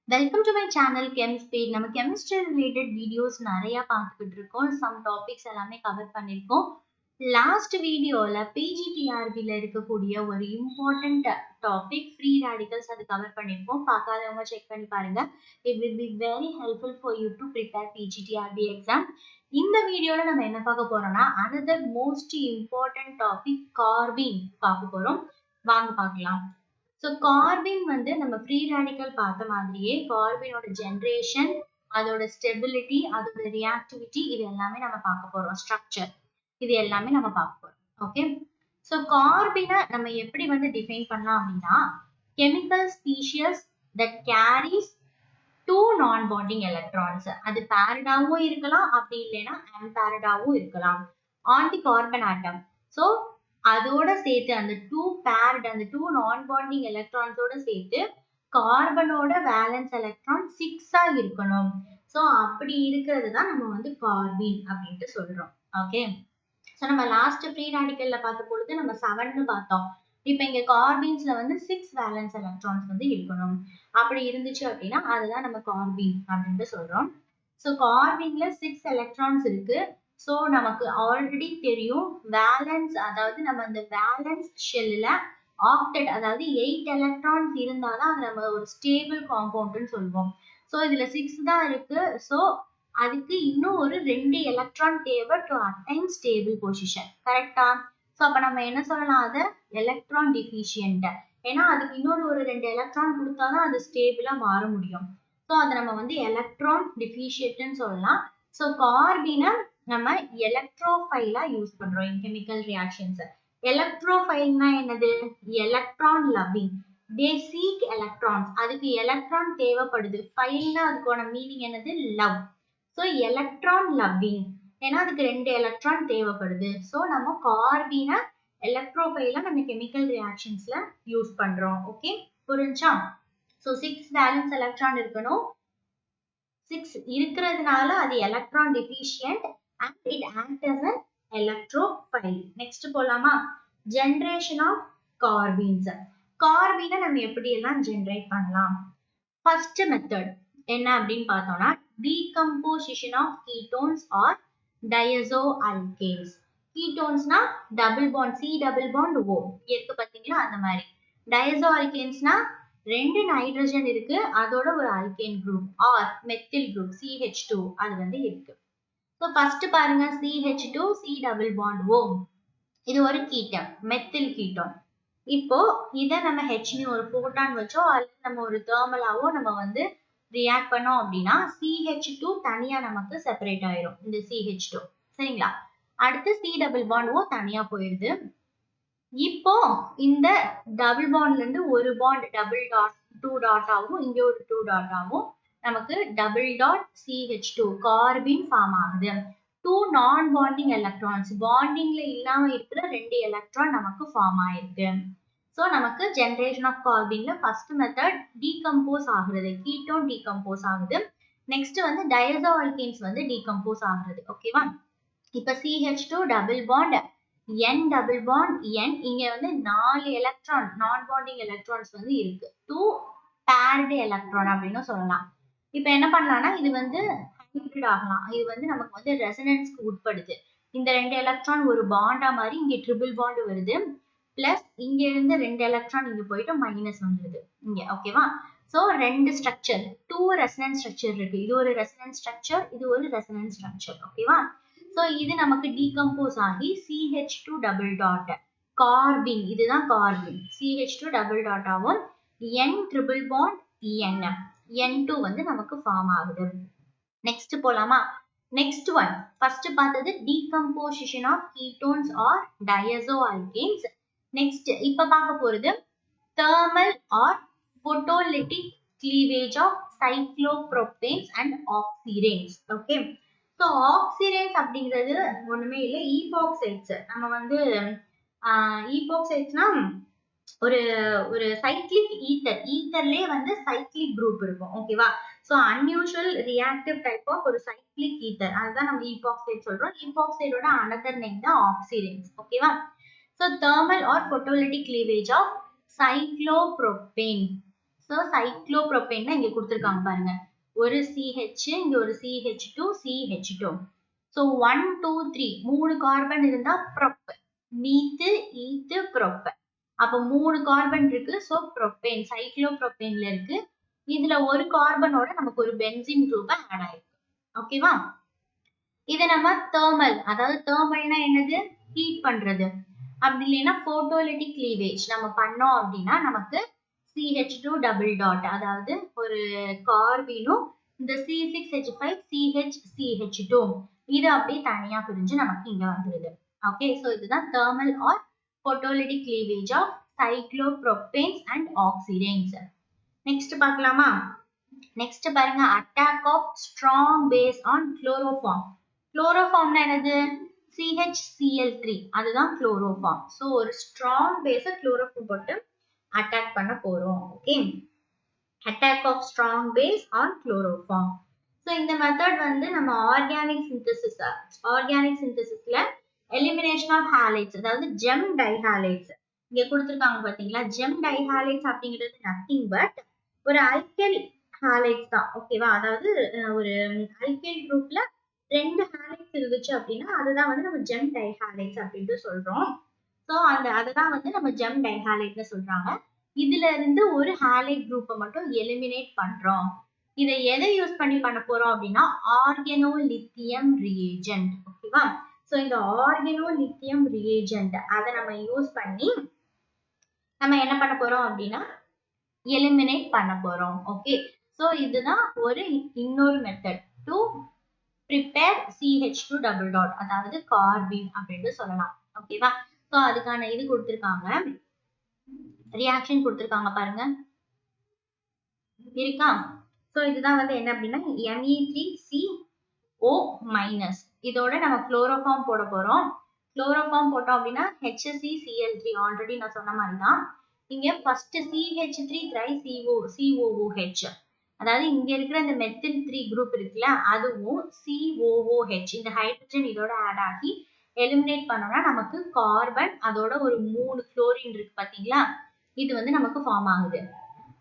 Welcome to my channel ChemSpeed. நம்ம chemistry related videos நிறைய பார்த்துக்கிட்டு இருக்கோம். Some topics எல்லாமே cover பண்ணிருக்கோம். Last videoல PGTRB ல இருக்கக்கூடிய ஒரு important topic free radicals அது cover பண்ணிருக்கோம். பார்க்காதவங்க check பண்ணி பாருங்க. It will be very helpful for you to prepare PGTRB exam. இந்த வீடியோல நம்ம என்ன பார்க்க போறோம்னா another most important topic carbene பார்க்க போறோம். வாங்க பார்க்கலாம். ஸோ கார்பின் வந்து நம்ம ஃப்ரீ ரேடிக்கல் பார்த்த மாதிரியே கார்பினோட ஜென்ரேஷன், அதோட ஸ்டெபிலிட்டி, அதோட ரியாக்டிவிட்டி இது எல்லாமே நம்ம பார்க்க போறோம். ஸ்ட்ரக்சர் இது எல்லாமே நம்ம பார்க்க போறோம். ஓகே, ஸோ கார்பினை நம்ம எப்படி வந்து டிஃபைன் பண்ணலாம் அப்படின்னா chemical species that carries two non bonding electrons. அது பேரடாவும் இருக்கலாம், அப்படி இல்லைன்னா அன்பேரடாவும் இருக்கலாம் on the carbon atom. So அதோட சேர்த்து அந்த டூ நான் பாண்டிங் எலக்ட்ரான்ஸோட சேர்த்து கார்பனோட வேலன்ஸ் எலக்ட்ரான் 6 இருக்கணும். ஸோ அப்படி இருக்கிறது தான் நம்ம வந்து கார்பீன் அப்படின்ட்டு சொல்றோம். ஓகே, ஸோ நம்ம லாஸ்ட் ஃப்ரீ ரேடிக்கல்ல பார்த்த பொழுது நம்ம 7ன்னு பார்த்தோம். இப்போ இங்க கார்பீன்ஸ்ல வந்து 6 வேலன்ஸ் எலக்ட்ரான்ஸ் வந்து இருக்கணும். அப்படி இருந்துச்சு அப்படின்னா அதுதான் நம்ம கார்பீன் அப்படின்ட்டு சொல்றோம். ஸோ கார்பீன்ல 6 எலக்ட்ரான்ஸ் இருக்கு. ஸோ நமக்கு ஆல்ரெடி தெரியும் வேலன்ஸ், அதாவது நம்ம அந்த வேலன்ஸ் ஷெல்ல ஆக்டெட், அதாவது 8 எலக்ட்ரான்ஸ் இருந்தாதான் அது நம்ம ஒரு ஸ்டேபிள் காம்பவுண்ட்னு சொல்லுவோம். ஸோ இதுல 6 தான் இருக்கு. ஸோ அதுக்கு இன்னும் ஒரு 2 எலக்ட்ரான் தேவை டு அட்டைன் ஸ்டேபிள் பொசிஷன். கரெக்டா? ஸோ அப்ப நம்ம என்ன சொல்லலாம், அது எலக்ட்ரான் டிஃபிஷியன்ட். ஏன்னா அதுக்கு இன்னொரு ஒரு 2 எலக்ட்ரான் கொடுத்தாதான் அது ஸ்டேபிளா மாற முடியும். ஸோ அதை நம்ம வந்து எலக்ட்ரான் டிஃபிஷியன்ட்னு சொல்லலாம். ஸோ கார்பீனை நம்ம எலக்ட்ரோஃபைலா யூஸ் பண்றோம் இன் கெமிக்கல் ரியாக்ஷன்ஸ். எலக்ட்ரோஃபைல்னா என்னது? Electron loving. They seek electrons. அதுக்கு எலக்ட்ரான் தேவைப்படுது. ஃபைல்னா அதுக்கான மீனிங் என்னது? லவ். ஸோ எலக்ட்ரான் லவ்விங், ஏன்னா அதுக்கு 2 எலக்ட்ரான் தேவைப்படுது. ஸோ நம்ம கார்பீனை எலக்ட்ரோஃபைலா நம்ம கெமிக்கல் ரியாக்ஷன்ஸ்ல யூஸ் பண்றோம். ஓகே, புரிஞ்சா? ஸோ 6 வேலன்ஸ் எலக்ட்ரான் இருக்கணும். 6 இருக்கிறதுனால அது electron deficient and it acts as an electrophile. Next போலாமா? Generation of carbenes. கார்பீனை நம்ம எப்படி எல்லாம் ஜெனரேட் பண்ணலாம்? ஃபர்ஸ்ட் மெத்தட் என்ன அப்படின்னு பார்த்தோம்னா decomposition of ketones or diazoalkanes. ketonesனா double bond, C double bond O இருக்கு பாத்தீங்களா, அந்த மாதிரி. diazoalkanesனா 2 நைட்ரஜன் இருக்கு, அதோட ஒரு alkane group or methyl group CH2 அது வந்து இருக்கு. ஸோ ஃபர்ஸ்ட் பாருங்க CH2 C double bond O, இது ஒரு கீட்டன், மெத்தில் கீட்டோன். இப்போ இதை நம்ம ஹெச்னு ஒரு புரோட்டான் வச்சோ அல்லது நம்ம ஒரு தெர்மலாவோ நம்ம வந்து ரியாக்ட் பண்ணோம் அப்படின்னா CH2 தனியா நமக்கு செப்பரேட் ஆயிரும், இந்த CH2. சரிங்களா? அடுத்து C டபுள் பாண்ட் O தனியா போயிடுது. இப்போ இந்த டபுள் பாண்ட்ல இருந்து ஒரு பாண்ட் டபுள் டாட் 2 டாட் ஆகும், இங்க ஒரு 2 டாட் ஆகும், நமக்கு double dot CH2 carbene form ஆகுது. 2 நான் பாண்டிங் எலக்ட்ரான்ஸ், பாண்டிங்ல இல்லாம இருக்கிற 2 எலக்ட்ரான் நமக்கு ஃபார்ம் ஆயிருக்கு. ஸோ நமக்கு ஜெனரேஷன் ஆஃப் கார்பீன்ல ஃபர்ஸ்ட் மெத்தட் டீகம்போஸ் ஆகுறது, கீட்டோன் டீகம்போஸ் ஆகுது. நெக்ஸ்ட் வந்து டயசோஆல்கேன்ஸ் வந்து டீகம்போஸ் ஆகுறது. ஓகேவா? இப்ப CH2 double bond N double bond N, இங்க வந்து 4 எலக்ட்ரான் நான் பாண்டிங் எலக்ட்ரான்ஸ் வந்து இருக்கு. 2 பேர்டு எலக்ட்ரான் அப்படின்னு சொல்லலாம். இப்ப என்ன பண்ணலாம்னா இது வந்து ஹைபிரிட் ஆகலாம். இது வந்து நமக்கு வந்து ரெசனன்ஸ்க்கு உட்படுது. இந்த 2 எலக்ட்ரான் ஒரு பாண்டா மாதிரி இங்க ட்ரிபிள் பாண்ட் வருது. பிளஸ் இங்க இருந்து 2 எலக்ட்ரான் இங்க போயிட்டு மைனஸ் வந்துருது இங்க. ஓகேவா? சோ 2 ஸ்ட்ரக்சர், 2 ரெசனன்ஸ் ஸ்ட்ரக்சர் இருக்கு. இது ஒரு ரெசனன்ஸ் ஸ்ட்ரக்சர், இது ஒரு ரெசனன்ஸ் ஸ்ட்ரக்சர். ஓகேவா? சோ இது நமக்கு டீகம்போஸ் ஆகி CH2 டபுள் டாட் கார்பீன், இதுதான் கார்பீன். CH2 டபுள் டாட் ஆகும், N triple bond N, N2 வந்து நமக்கு ஃபார்ம் ஆகுது. நெக்ஸ்ட் போலாமா? நெக்ஸ்ட் ஒன் ஃபர்ஸ்ட் பார்த்தது decomposition of ketones or diazoalkanes. Next இப்ப பார்க்க போறது thermal or photolytic cleavage of cyclopropanes and oxiranes. Okay, so oxiranes அப்படிங்கிறது ஒண்ணுமே இல்லை, ஈபாக்சைட்ஸ். நம்ம வந்து ஈபாக்சைட்ஸ்னா ஒரு ஒரு சைக்ளிக் ஈத்தர், ஈத்தர்லயே வந்து சைக்ளிக் குரூப் இருக்கும். ஓகேவா? So unusual reactive type of ஒரு சைக்ளிக் ஈத்தர், அதுதான் நம்ம ஈபாக்சைட் சொல்றோம். ஈபாக்சைடோட அனதர் நேம் தான் ஆக்சிரேன்ஸ். ஓகேவா? So thermal or photolytic cleavage of cyclopropane. So cyclopropane இங்க கொடுத்துருக்காங்க பாருங்க. ஒரு CH, இங்க ஒரு CH2, CH2. ஸோ 1, 2, 3 3 கார்பன் இருந்தா ப்ரொப், மீத்து, ஈத்து, ப்ரொப். அப்போ 3 கார்பன் இருக்கு. ஸோ ப்ரோபேன் சைக்ளோப்ரோபேன்ல இருக்கு. இதுல ஒரு கார்பனோட நமக்கு ஒரு பென்சின் குரூப் ஆட் ஆயிருக்கு. ஓகேவா? இதை நம்ம தெர்மல், அதாவது தெர்மல்னா என்னது, ஹீட் பண்றது. அப்படி இல்லைன்னா போட்டோலிட்டிக் கிளீவேஜ் நம்ம பண்ணோம் அப்படின்னா நமக்கு CH2 டபுள் டாட், அதாவது ஒரு கார்பீனும் இந்த C6H5 CH2 இது அப்படியே தனியா பிரிஞ்சு நமக்கு இங்க வந்துருது. ஓகே, ஸோ இதுதான் thermal or photolytic cleavage of cyclopropanes and oxiranes. Next பார்க்கலாமா? நெக்ஸ்ட் பாருங்க, attack of strong base on chloroform. குளோரோஃபார்ம்னா என்னது? CHCl3, அதுதான் குளோரோஃபார்ம். ஸோ ஒரு ஸ்ட்ராங் பேஸை குளோரோஃபார்ம் போட்டு அட்டாக் பண்ண போறோம். Okay, attack of strong base on chloroform. So இந்த மெத்தட் வந்து நம்ம ஆர்கானிக் சிந்தசிஸ்ல எலிமினேஷன் ஆஃப் ஹாலைட்ஸ், அதாவது ஜெம் டைஹாலைட்ஸ் இங்க கொடுத்துருக்காங்க பாத்தீங்களா. ஜெம் டைஹாலைட்ஸ் அப்படிங்கிறது நத்திங் பட் ஒரு அல்கைல் ஹாலைட்ஸ் தான். ஓகேவா? அதாவது ஒரு அல்கைல் குரூப்ல 2 ஹாலைட்ஸ் இருந்துச்சு அப்படின்னா அதுதான் வந்து நம்ம ஜெம் டைஹாலைட்ஸ் அப்படின்ட்டு சொல்றோம். ஸோ அதுதான் வந்து நம்ம ஜெம் டைஹாலைட்னு சொல்றாங்க. இதுல இருந்து ஒரு ஹாலைட் குரூப்பை மட்டும் எலிமினேட் பண்றோம். இதை எதை யூஸ் பண்ணி பண்ண போறோம் அப்படின்னா ஆர்கனோலித்தியம் ரியேஜென்ட். ஓகேவா? ஸோ இந்த ஆர்கனோலித்தியம் ரியேஜென்ட் அதை நம்ம யூஸ் பண்ணி நம்ம என்ன பண்ண போறோம் அப்படின்னா எலிமினேட் பண்ண போறோம். ஓகே, ஸோ இதுதான் ஒரு இன்னொரு method to prepare CH2 double dot, அதாவது கார்பீன் அப்படின்னு சொல்லலாம். ஓகேவா? ஸோ அதுக்கான இது கொடுத்துருக்காங்க, ரியாக்ஷன் கொடுத்துருக்காங்க பாருங்க, இருக்கா? ஸோ இதுதான் வந்து என்ன அப்படின்னா Me3CO மைனஸ், இதோட நம்ம குளோரோஃபார்ம் போட போறோம். குளோரோஃபார்ம் போட்டோம் அப்படின்னா HCCl3, ஆல்ரெடி நான் சொன்ன மாதிரி தான். இங்க ஃபர்ஸ்ட் CH3 ட்ரை COOH, அதாவது இங்க இருக்கிற இந்த மெத்தில் 3 குரூப் இருக்குல்ல, அதுவும் COOH இந்த ஹைட்ரஜன் இதோட ஆட் ஆகி எலிமினேட் பண்ணோம்னா நமக்கு கார்பன் அதோட ஒரு 3 குளோரின் இருக்கு பாத்தீங்களா, இது வந்து நமக்கு ஃபார்ம் ஆகுது.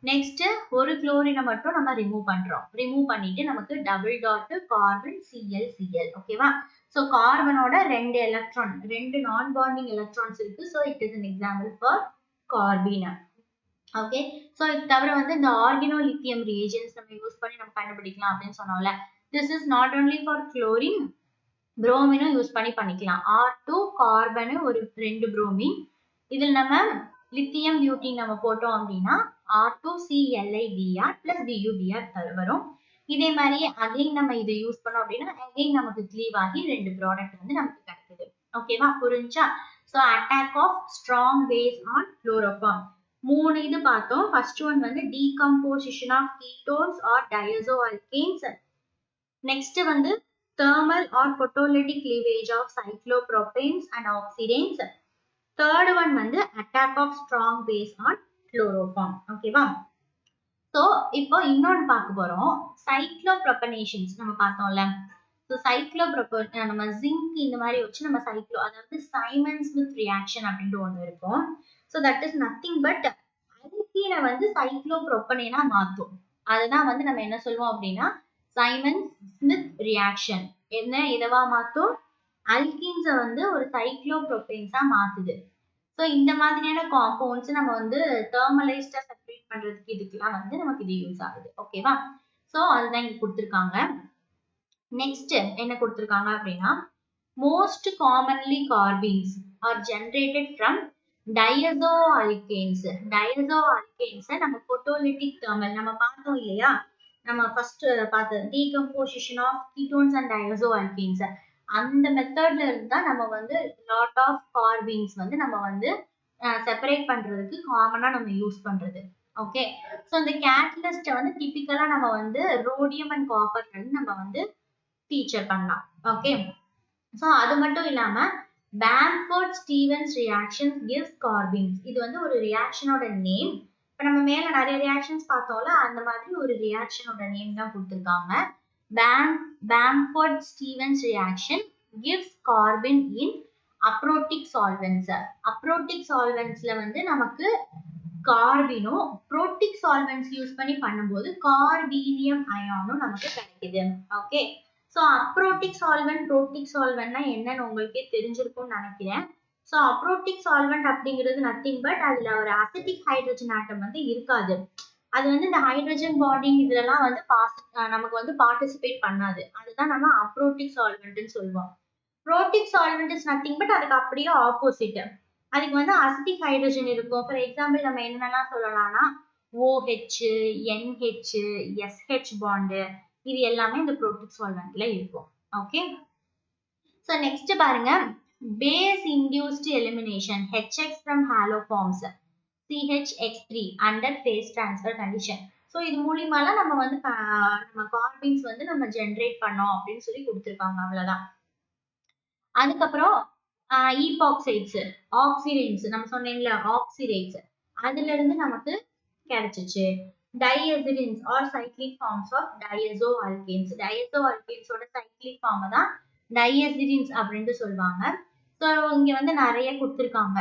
நெக்ஸ்ட் ஒரு குளோரினை மட்டும் நம்ம ரிமூவ் பண்றோம். ரிமூவ் பண்ணிட்டு நமக்கு டபுள் டாட் கார்பன் ClCl. ஓகேவா? ஸோ கார்பனோட 2 எலக்ட்ரான், 2 நான் பாண்டிங் எலக்ட்ரான்ஸ் இருக்கு. So it is an example for carbene. Okay, so இது தவிர வந்து இந்த ஆர்கனோலித்தியம் ரியேஜென்ட்ஸ் நம்ம யூஸ் பண்ணி நம்ம கண்டுபிடிக்கலாம் அப்படின்னு சொன்னோம்ல. This is not only for chlorine, புரோமினும் யூஸ் பண்ணி பண்ணிக்கலாம். R2 கார்பனு ஒரு 2 புரோமின், இதில் நம்ம லித்தியம் பியூட்டின் நம்ம போட்டோம் அப்படின்னா R2ClIdr plus DuDr வரும். இதே மாதிரி அகைன் நம்ம இதை யூஸ் பண்ணோம் அப்படின்னா அகைன் நமக்கு கிளீவ் ஆகி 2 ப்ராடக்ட் வந்து நமக்கு கிடைக்குது. ஓகேவா? புரிஞ்சா? So attack of strong base on chloroform 3 இது பார்த்தோம். ஃபர்ஸ்ட் ஒன் வந்து decomposition of ketones or diazoalkanes. Next வந்து thermal or photolytic cleavage of cyclopropanes and oxidanes. Third one வந்து attack of strong base on chloroform. ஓகேவா? So இப்போ இன்னொன்று பார்க்க போறோம், சைக்ளோப்ரோபனேஷன்ஸ் நம்ம பார்த்தோம்ல. ஸோ சைக்ளோப்ரோபன் நம்ம ஜிங்க் இந்த மாதிரி வச்சு நம்ம அதாவது சைமன் ஸ்மித் ரியாக்ஷன் அப்படின்ட்டு ஒன்று இருக்கும். So that is nothing but அல்கீனை வந்து சைக்ளோப்ரோபனேனா மாற்றும். அதுதான் வந்து நம்ம என்ன சொல்லுவோம் அப்படின்னா சைமன் ஸ்மித் ரியாக்ஷன். என்ன இதவா மாற்றும்? அல்கீன்ஸை வந்து ஒரு சைக்ளோப்ரோபேன்ஸா மாத்துது. ஸோ இந்த மாதிரியான காம்பவுண்ட்ஸ் நம்ம வந்து தெர்மலைஸ்டா செப்பரேட் பண்றதுக்கு இதுக்கெல்லாம் வந்து நமக்கு இது யூஸ் ஆகுது. ஓகேவா? ஸோ அதுதான் இங்க கொடுத்துருக்காங்க. நெக்ஸ்ட் என்ன கொடுத்துருக்காங்க அப்படின்னா most commonly carbenes are generated from diazo alkanes. Diazo அல்கேன்ஸை நம்ம போட்டோலிட்டிக் தெர்மல் நம்ம பார்த்தோம் இல்லையா, நம்ம ஃபர்ஸ்ட் பார்த்தது decomposition of ketones and diazo alkanes. அந்த மெத்தட்ல இருந்தா நம்ம வந்து லாட் ஆஃப் கார்பீன்ஸ் வந்து நம்ம வந்து செப்பரேட் பண்றதுக்கு காமனா நம்ம யூஸ் பண்றது. ஓகே, ஸோ இந்த கேட்டலிஸ்ட வந்து டிபிக்கலா நம்ம வந்து ரோடியம் அண்ட் காப்பர்ல இருந்து நம்ம வந்து ஃபீச்சர் பண்ணலாம். ஓகே, ஸோ அது மட்டும் இல்லாம பாம்ஃபோர்ட் ஸ்டீவன்ஸ் ரியாக்ஷன் கிவ்ஸ் கார்பீன்ஸ், இது வந்து ஒரு ரியாக்ஷனோட நேம். இப்போ நம்ம மேல நிறைய ரியாக்ஷன்ஸ் பார்த்தோம்ல, அந்த மாதிரி ஒரு ரியாக்ஷனோட நேம் தான் கொடுத்துருக்காங்க. Bamford Stevens reaction gives carbon in aprotic solvents. Aprotic solventsல வந்து நமக்கு கார்பினும் புரோட்டிக் சால்வெண்ட்ஸ் யூஸ் பண்ணி பண்ணும்போது கார்பீனியம் அயானும் நமக்கு கிடைக்குது. ஓகே, ஸோ அப்ரோட்டிக் சால்வெண்ட் புரோட்டிக் சால்வெண்ட்னா என்னன்னு உங்களுக்கே தெரிஞ்சிருக்கும்னு நினைக்கிறேன். ஸோ அப்ரோட்டிக் சால்வெண்ட் அப்படிங்கிறது நத்திங் பட் அதுல ஒரு அசிட்டிக் ஹைட்ரஜன் ஆட்டம் வந்து இருக்காது. அது வந்து இந்த ஹைட்ரஜன் பாண்டிங் இதுலலாம் வந்து நமக்கு வந்து பார்ட்டிசிபேட் பண்ணாது. அதுதான் நம்ம அப்ரோட்டிக் சால்வெண்ட்னு சொல்லுவோம். Protic solvent is nothing but அதுக்கு அப்படியே ஆப்போசிட். அதுக்கு வந்து அசிட்டிக் ஹைட்ரஜன் இருக்கும். ஃபார் எக்ஸாம்பிள் நம்ம என்னென்னலாம் சொல்லலாம்னா OH, NH, SH பாண்டு இது எல்லாமே இந்த புரோட்டிக் சால்வெண்ட்ல இருக்கும். ஓகே, ஸோ நெக்ஸ்ட் பாருங்க, base induced elimination HX from halo forms CHX3 under phase transfer condition. So இது மூலியமாலாம் நம்ம வந்து நம்ம கார்பீன்ஸ் வந்து நம்ம ஜென்ரேட் பண்ணோம் அப்படின்னு சொல்லி கொடுத்துருக்காங்க. அவ்வளவுதான். அதுக்கப்புறம் ஈபாக்சைட்ஸ், ஆக்சிடைன்ஸ் நம்ம சொன்னீங்கல்ல ஆக்சிடைட்ஸ், அதுல இருந்து நமக்கு கிடைச்சிச்சு. Diazirines are cyclic forms of diazoalkanes. Diazo ஆல்கேன்ஸோட சைக்ளிக் ஃபார்ம் தான் டைஎசிடின்ஸ் அப்படின்ட்டு சொல்லுவாங்க. ஸோ இங்க வந்து நிறைய கொடுத்துருக்காங்க.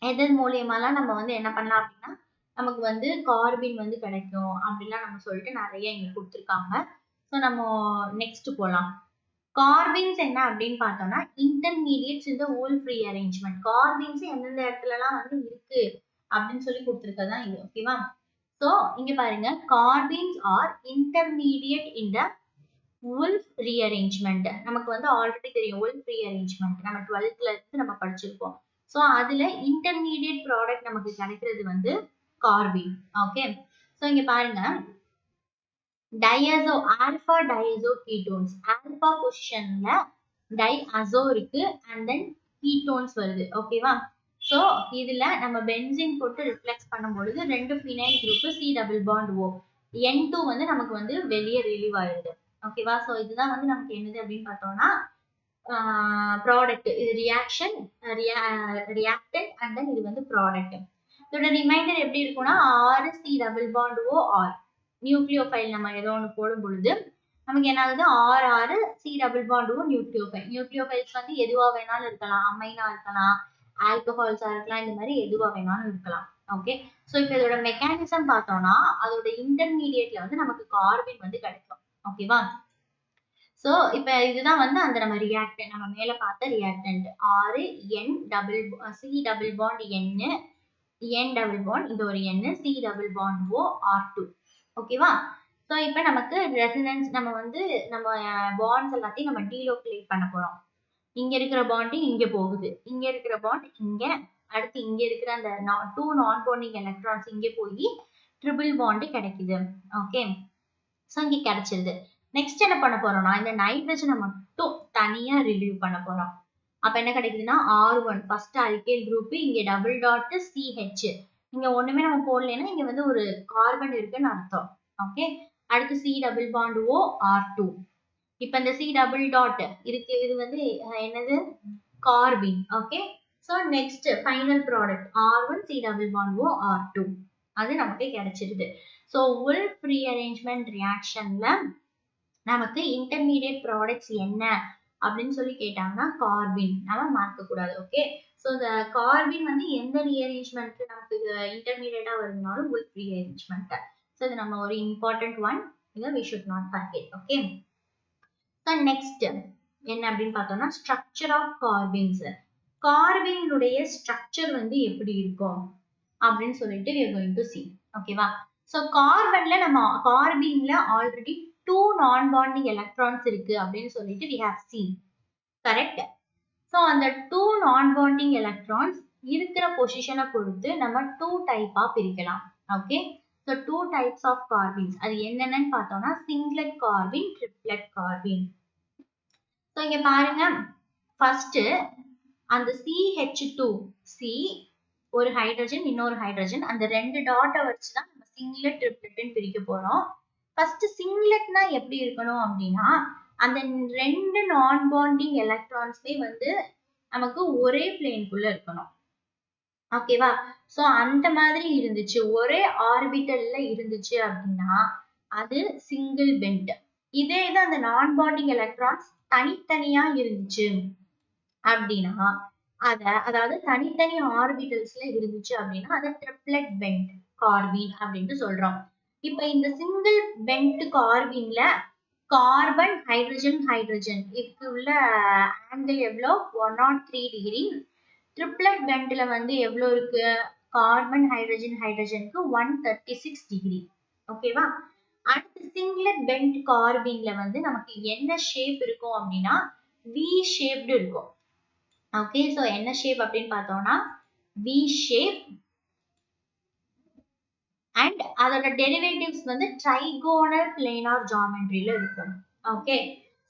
எதன் மூலியமாலாம் நம்ம வந்து என்ன பண்ணலாம் அப்படின்னா நமக்கு வந்து கார்பின் வந்து கிடைக்கும் அப்படிலாம் நம்ம சொல்லிட்டு நிறைய இங்க கொடுத்துருக்காங்க. ஸோ நம்ம நெக்ஸ்ட் போலாம். கார்பின்ஸ் என்ன அப்படின்னு பார்த்தோம்னா இன்டர்மீடியேட்ஸ் இந்த வோல்ஃப் ரீஅரேஞ்ச்மெண்ட். கார்பின்ஸ் எந்தெந்த இடத்துலலாம் வந்து இருக்கு அப்படின்னு சொல்லி கொடுத்துருக்கதான் இது. ஓகேவா, ஸோ இங்க பாருங்க, கார்பின்ஸ் ஆர் இன்டர்மீடியேட் இன் த வோல்ஃப் ரீஅரேஞ்ச்மெண்ட். நமக்கு வந்து ஆல்ரெடி தெரியும் வோல்ஃப் ரீஅரேஞ்ச்மெண்ட், நம்ம 12th இருந்து நம்ம படிச்சிருப்போம். ஸோ அதுல இன்டர்மீடியேட் ப்ராடக்ட் நமக்கு கிடைக்கிறது வந்து கார்பின். ஓகே, ஸோ இங்க பாருங்க, டையசோ ஆல்பா டையசோ கீட்டோன்ஸ். ஆல்பா பொசிஷன்ல டைஅசோ இருக்கு அண்ட் தென் கீட்டோன்ஸ் வருது. ஓகேவா, ஸோ இதுல நம்ம பென்சின் போட்டு ரிஃப்ளெக்ஸ் பண்ணும் பொழுது 2 phenyl group C double bond O, N2 வந்து நமக்கு வந்து வெளியே ரிலீவ் ஆயிடுது. ஓகேவா, ஸோ இதுதான் வந்து நமக்கு என்னது அப்படின்னு பார்த்தோம்னா ப்ராடக்ட். இது ரியாக்ஷன், ரியாக்டன்ட் அண்ட் தென் இது வந்து ப்ராடக்ட். இதோட ரிமைண்டர் எப்படி இருக்கும்னா RC double bond O R nucleophile நம்ம ஏதோ ஒன்று போடும் பொழுது நமக்கு என்ன ஆகுது, RC double bond O nucleophile. Nucleophiles வந்து எதுவா வேணாலும் இருக்கலாம், அமைனா இருக்கலாம், ஆல்கஹால்ஸா இருக்கலாம், இந்த மாதிரி எதுவா வேணாலும் இருக்கலாம். ஓகே, ஸோ இப்போ இதோட மெக்கானிசம் பார்த்தோம்னா அதோட இன்டர்மீடியேட்ல வந்து நமக்கு கார்பின் வந்து கிடைக்கும். ஓகேவா, ஸோ இப்போ இதுதான் வந்து அந்த நம்ம ரியாக்டன்ட், நம்ம மேல பார்த்த reactant C double bond N double bond இது ஒரு N, C double bond O R2. ஓகேவா, ஸோ இப்போ நமக்கு ரெசனன்ஸ் நம்ம வந்து நம்ம பாண்ட்ஸ் எல்லாத்தையும் நம்ம டீலோகுலேட் பண்ண போறோம். இங்க இருக்கிற பாண்ட் இங்க போகுது, இங்க இருக்கிற பாண்ட் இங்க, அடுத்து இங்க இருக்கிற அந்த 2 நான் பாண்டிங் எலக்ட்ரான்ஸ் இங்க போய் ட்ரிபிள் பாண்ட் கிடைக்குது. ஓகே, ஸோ இங்க கிடைச்சிருது. நெக்ஸ்ட் என்ன பண்ண போறோம்னா இந்த நைட்ரஜனை மட்டும் தனியா ரிலீவ் பண்ண போறோம். அப்ப என்ன கிடைக்குதுன்னா R1 ஃபர்ஸ்ட் அல்கைல் குரூப், இங்க டபுள் டாட் CH, இங்க ஒண்ணுமே நம்ம போடலைன்னா இங்க வந்து ஒரு கார்பன் இருக்குன்னு அர்த்தம். ஓகே, அடுத்து C double bond O R2. இப்ப இந்த C டபுள் டாட் இருக்கு, இது வந்து என்னது Corbin. Okay, so next final product R1 C double bond O R2 அது நமக்கு கிடைச்சிருது. ஸோ வோல்ஃப் ரீஅரேஞ்ச்மெண்ட் ரியாக்ஷன்ல நமக்கு இன்டர்மீடியேட் ப்ராடக்ட்ஸ் என்ன அப்படின்னு சொல்லி கேட்டாங்கன்னா கார்பின் நம்ம மார்க்க கூடாது. ஓகே, ஸோ இந்த கார்பின் வந்து எந்த ரீஅரேஞ்ச்மெண்ட் நமக்கு இன்டர்மீடியேட்டா வருதுனாலும் வோல்ஃப் ரீஅரேஞ்ச்மெண்ட். ஸோ இது நம்ம ஒரு இம்பார்ட்டன்ட் ஒன், இதை we should not forget. Okay, so next என்ன அப்படின்னு பார்த்தோம்னா ஸ்ட்ரக்சர் ஆஃப் கார்பின்ஸ். கார்பினுடைய ஸ்ட்ரக்சர் வந்து எப்படி இருக்கும் அப்படின்னு சொல்லிட்டு we are going to see. ஓகேவா, ஸோ கார்பன்ல நம்ம கார்பின்ல ஆல்ரெடி 2 நான் பாண்டிங் எலக்ட்ரான்ஸ் இருக்கு அப்படின்னு சொல்லிட்டு we have seen. Correct, so அந்த 2 நான் பாண்டிங் எலக்ட்ரான்ஸ் இருக்கிற பொசிஷனை பொறுத்து நம்ம 2 டைப்பா பிரிக்கலாம். ஓகே, ஸோ 2 டைப்ஸ் ஆஃப் கார்பின்ஸ் அது என்னென்னு பார்த்தோம்னா singlet Corbin, triplet Corbin. So இங்க பாருங்க, ஃபர்ஸ்ட் அந்த CH2 C ஒரு ஹைட்ரஜன் இன்னொரு ஹைட்ரஜன், அந்த 2 டாட்டை வச்சுதான் நம்ம சிங்லெட் ட்ரிப்ளெட்னு பிரிக்க போறோம். ஃபர்ஸ்ட் சிங்லெட்னா எப்படி இருக்கணும் அப்படின்னா அந்த 2 நான் பாண்டிங் எலக்ட்ரான்ஸ்மே வந்து நமக்கு ஒரே பிளேன்குள்ள இருக்கணும். ஓகேவா, சோ அந்த மாதிரி இருந்துச்சு, ஒரே ஆர்பிட்டல்ல இருந்துச்சு அப்படின்னா அது சிங்கிள் பெண்ட். இதே இது அந்த நான் பாண்டிங் எலக்ட்ரான்ஸ் தனித்தனியா இருந்துச்சு அப்படின்னா அதாவது தனித்தனி ஆர்பிட்டல்ஸ்ல இருந்துச்சு அப்படின்னா அதை ட்ரிப்ளெட் பெண்ட் கார்பீன் அப்படின்னு சொல்றோம். இப்ப இந்த சிங்கிள் பெண்ட் கார்பீன்ல கார்பன் ஹைட்ரஜன் ஹைட்ரஜன் இதுக்கு உள்ள ஆங்கிள் எவ்வளோ 103 டிகிரி. ட்ரிப்ளெட் பெண்ட்ல வந்து எவ்வளோ இருக்கு கார்பன் ஹைட்ரஜன் ஹைட்ரஜனுக்கு 136 டிகிரி. ஓகேவா. அடுத்து சிங்லெட் பெண்ட் கார்பீன்ல வந்து நமக்கு என்ன ஷேப் இருக்கும் அப்படின்னா வி ஷேப்டு இருக்கும். ஓகே, சோ என்ன ஷேப் அப்படின்னு பார்த்தோம்னா வி ஷேப் அண்ட் அதோட டெரிவேட்டிவ்ஸ் வந்து ட்ரைகோனல் பிளேனார் ஜாமெட்ரியில இருக்கும். Okay,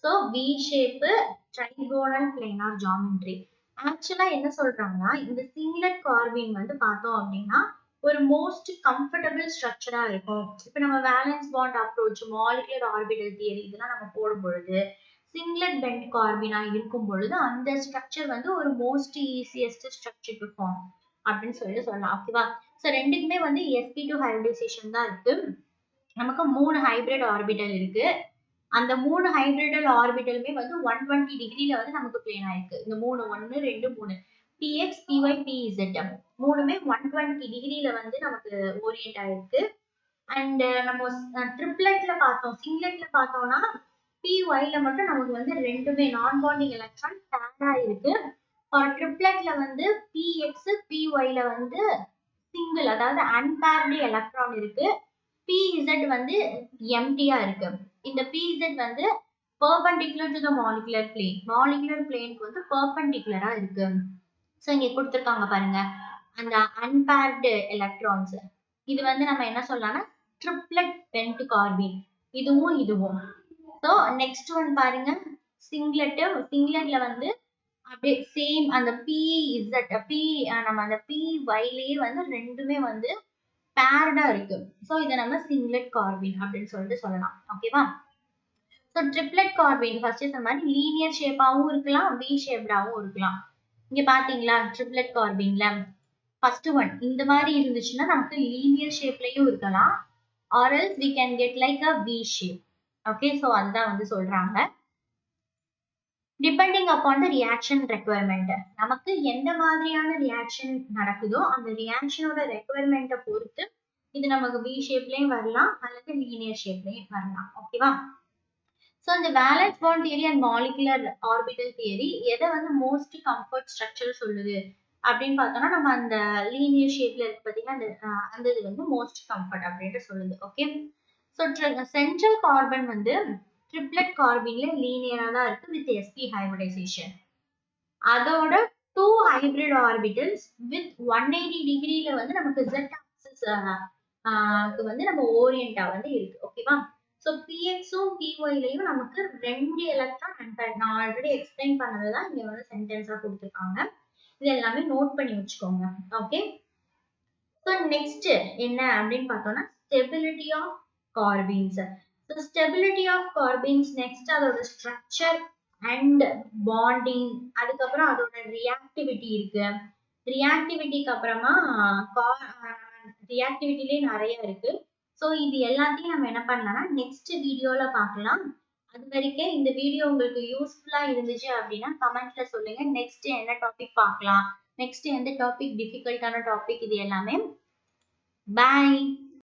so we shape trigonal planar geometry. ஆக்சுவலா என்ன சொல்றாங்கன்னா இந்த சிங்லெட் கார்பீன் வந்து பார்த்தோம் அப்படின்னா ஒரு மோஸ்ட் கம்ஃபர்டபுள் ஸ்ட்ரக்சரா இருக்கும். இப்ப நம்ம valence bond approach molecular orbital theory இதெல்லாம் நம்ம போடும் பொழுது சிங்லெட் பெண்ட் கார்பீனா இருக்கும் பொழுது அந்த ஸ்ட்ரக்சர் வந்து ஒரு most easiest structure to form அப்படின்னு சொல்லலாம். ஓகேவா. ஸோ ரெண்டுக்குமே வந்து sp2 ஹைபிரிடைசேஷன் தான் இருக்கு. நமக்கு 3 ஹைபிரிட் ஆர்பிட்டல் இருக்கு. அந்த 3 ஹைபிரிடல் ஆர்பிட்டலுமே வந்து 120 டிகிரில வந்து நமக்கு பிளேன் ஆயிருக்கு. இந்த 3 1 2 3 px py pz மூணுமே 120 டிகிரில வந்து நமக்கு ஓரியன்ட் ஆயிருக்கு. அண்ட் நம்ம ட்ரிப்ளெட்ல பார்த்தோம், சிங்லெட்ல பார்த்தோம்னா pyல மட்டும் நமக்கு வந்து ரெண்டுமே நான் பாண்டிங் எலக்ட்ரான் பேரா இருக்கு. ஃபார் ட்ரிப்ளெட்ல வந்து px pyல வந்து சிங்கிள் அதாவது அன்பேர்டு எலக்ட்ரான் இருக்கு. pz வந்து எம்டியா இருக்கு. இந்த pz வந்து perpendicular to the molecular plane. molecular planeக்கு வந்து perpendicular இருக்கு. சோ இங்க கொடுத்திருக்காங்க பாருங்க அந்த அன்பேர்டு எலக்ட்ரான்ஸ். இது வந்து நம்ம என்ன சொல்லலாம்னா ட்ரிப்ளெட் பெண்ட் கார்பீன் இதுவும் இதுவும். சோ நெக்ஸ்ட் ஒன் பாருங்க சிங்லெட்ல வந்து அப்படியே சேம் அந்த நம்ம அந்த pyலயே வந்து ரெண்டுமே வந்து பேர்டா இருக்கு. சோ இதை நம்ம சிங்லெட் கார்பீன் அப்படின்னு சொல்லிட்டு சொல்லலாம். ஓகேவா. சோ ட்ரிப்ளெட் கார்பீன் ஃபர்ஸ்ட் சொன்ன மாதிரி லீனியர் ஷேப்பாவும் இருக்கலாம், வி ஷேப்டாவும் இருக்கலாம். இங்க பாத்தீங்களா ட்ரிப்ளெட் கார்பீன்ல ஃபர்ஸ்ட் ஒன் இந்த மாதிரி இருந்துச்சுன்னா நமக்கு லீனியர் ஷேப்லயும் இருக்கலாம், or else we can get like a V shape. Okay, so அதுதான் வந்து சொல்றாங்க. Depending upon the reaction requirement, நமக்கு எந்த மாதிரியான ரியாக்ஷன் நடக்குதோ அந்த ரியாக்ஷனோட ரெக்குவயர்மெண்ட்டை பொறுத்து இது நமக்கு V ஷேப்லயும் வரலாம் அல்லது லீனியர் ஷேப்லயும் வரலாம். ஓகேவா. ஸோ இந்த valence bond theory and molecular orbital theory எதை வந்து மோஸ்ட் கம்ஃபர்ட் ஸ்ட்ரக்சர் சொல்லுது அப்படின்னு பார்த்தோம்னா நம்ம அந்த லீனியர் ஷேப்ல இருக்கு பார்த்தீங்கன்னா அந்த இது வந்து மோஸ்ட் கம்ஃபர்ட் அப்படின்ட்டு சொல்லுது. ஓகே, ஸோ சென்ட்ரல் கார்பன் வந்து ட்ரிப்ளெட் கார்பீன்ல லீனியரா தான் இருக்கு வித் sp ஹைபிரிடைசேஷன். அதோட 2 ஹைபிரிட் ஆர்பிட்டல்ஸ் வித் 180 டிகிரில வந்து நமக்கு z ஆக்சிஸ் வந்து நம்ம ஓரியண்டா வந்து இருக்கு. ஓகேவா. ஸோ pxம் pyலயும் நமக்கு 2 எலக்ட்ரான் அன்பேர்ட். நான் ஆல்ரெடி எக்ஸ்பிளைன் பண்ணதுதான் இங்க வந்து சென்டென்ஸா கொடுத்துருக்காங்க. இது எல்லாமே நோட் பண்ணி வச்சுக்கோங்க. ஓகே, ஸோ நெக்ஸ்ட் என்ன அப்படின்னு பார்த்தோம்னா stability of carbenes. So stability of carbenes next அதோட ஸ்ட்ரக்சர் அண்ட் பாண்டிங், அதுக்கப்புறம் அதோட ரியாக்டிவிட்டி இருக்கு. ரியாக்டிவிட்டிக்கு அப்புறமா ரியாக்டிவிட்டிலே நிறைய இருக்கு. ஸோ இது எல்லாத்தையும் நம்ம என்ன பண்ணலாம்னா நெக்ஸ்ட் வீடியோல பார்க்கலாம். அது வரைக்கும் இந்த வீடியோ உங்களுக்கு யூஸ்ஃபுல்லா இருந்துச்சு அப்படின்னா கமெண்ட்ல சொல்லுங்க. நெக்ஸ்ட் என்ன டாபிக் பார்க்கலாம், நெக்ஸ்ட் எந்த டாபிக் டிஃபிகல்ட்டான டாபிக், இது எல்லாமே. பாய்.